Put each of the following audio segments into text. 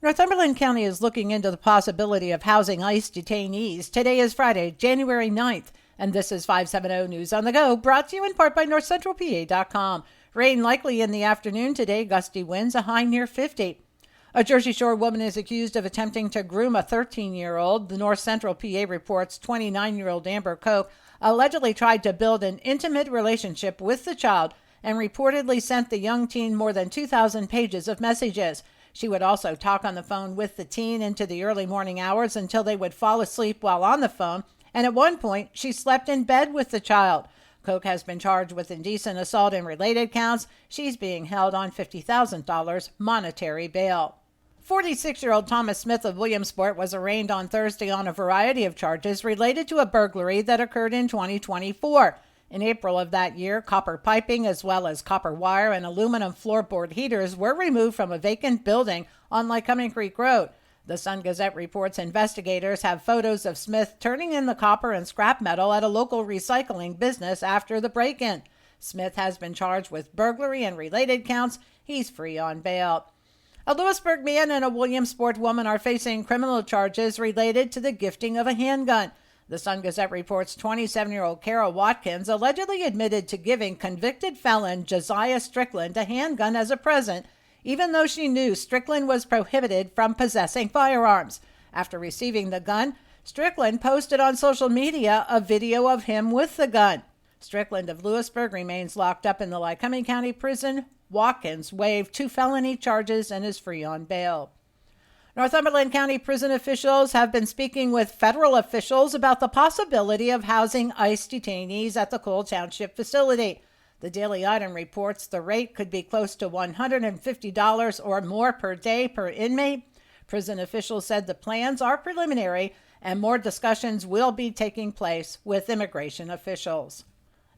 Northumberland County is looking into the possibility of housing ICE detainees. Today is Friday, January 9th, and this is 570 News on the Go, brought to you in part by NorthCentralPA.com. Rain likely in the afternoon today, gusty winds, a high near 50. A Jersey Shore woman is accused of attempting to groom a 13-year-old. The North Central PA reports 29-year-old Amber Koch allegedly tried to build an intimate relationship with the child and reportedly sent the young teen more than 2,000 pages of messages. She would also talk on the phone with the teen into the early morning hours until they would fall asleep while on the phone, and at one point, she slept in bed with the child. Koch has been charged with indecent assault and related counts. She's being held on $50,000 monetary bail. 46-year-old Thomas Smith of Williamsport was arraigned on Thursday on a variety of charges related to a burglary that occurred in 2024. In April of that year, copper piping as well as copper wire and aluminum floorboard heaters were removed from a vacant building on Lycoming Creek Road. The Sun-Gazette reports investigators have photos of Smith turning in the copper and scrap metal at a local recycling business after the break-in. Smith has been charged with burglary and related counts. He's free on bail. A Lewisburg man and a Williamsport woman are facing criminal charges related to the gifting of a handgun. The Sun-Gazette reports 27-year-old Carol Watkins allegedly admitted to giving convicted felon Josiah Strickland a handgun as a present, even though she knew Strickland was prohibited from possessing firearms. After receiving the gun, Strickland posted on social media a video of him with the gun. Strickland of Lewisburg remains locked up in the Lycoming County Prison. Watkins waived 2 felony charges and is free on bail. Northumberland County prison officials have been speaking with federal officials about the possibility of housing ICE detainees at the Cole Township facility. The Daily Item reports the rate could be close to $150 or more per day per inmate. Prison officials said the plans are preliminary and more discussions will be taking place with immigration officials.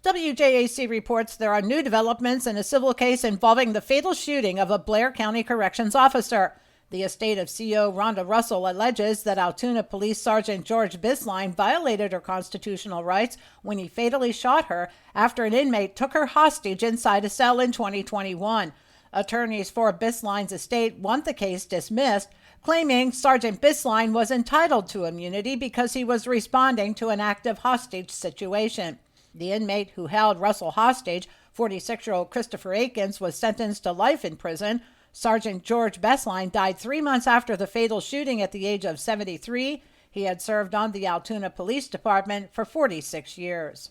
WJAC reports there are new developments in a civil case involving the fatal shooting of a Blair County Corrections officer. The estate of CO Rhonda Russell alleges that Altoona Police Sergeant George Bisline violated her constitutional rights when he fatally shot her after an inmate took her hostage inside a cell in 2021. Attorneys for Bisline's estate want the case dismissed, claiming Sergeant Bisline was entitled to immunity because he was responding to an active hostage situation. The inmate who held Russell hostage, 46-year-old Christopher Akins, was sentenced to life in prison. Sergeant George Bisline died 3 months after the fatal shooting at the age of 73. He had served on the Altoona Police Department for 46 years.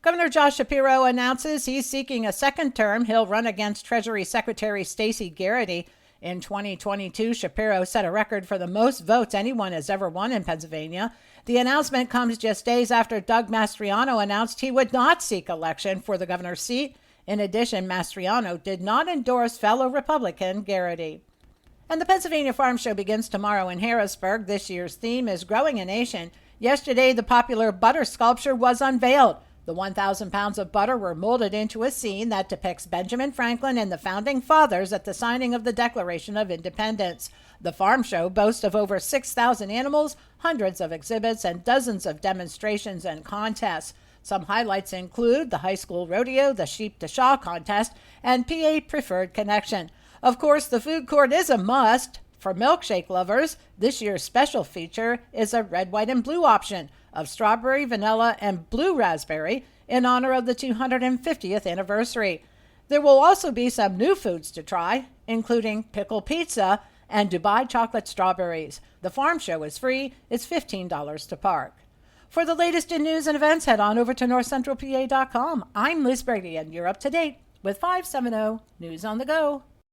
Governor Josh Shapiro announces he's seeking a second term. He'll run against Treasury Secretary Stacey Garrity. In 2022, Shapiro set a record for the most votes anyone has ever won in Pennsylvania. The announcement comes just days after Doug Mastriano announced he would not seek election for the governor's seat. In addition, Mastriano did not endorse fellow Republican Garrity. And the Pennsylvania Farm Show begins tomorrow in Harrisburg. This year's theme is Growing a Nation. Yesterday, the popular butter sculpture was unveiled. The 1,000 pounds of butter were molded into a scene that depicts Benjamin Franklin and the founding fathers at the signing of the Declaration of Independence. The farm show boasts of over 6,000 animals, hundreds of exhibits, and dozens of demonstrations and contests. Some highlights include the high school rodeo, the sheep to Shaw contest, and PA Preferred Connection. Of course, the food court is a must. For milkshake lovers, this year's special feature is a red, white, and blue option of strawberry, vanilla, and blue raspberry in honor of the 250th anniversary. There will also be some new foods to try, including pickle pizza and Dubai chocolate strawberries. The farm show is free. It's $15 to park. For the latest in news and events, head on over to NorthCentralPA.com. I'm Liz Brady, and you're up to date with 570 News on the Go.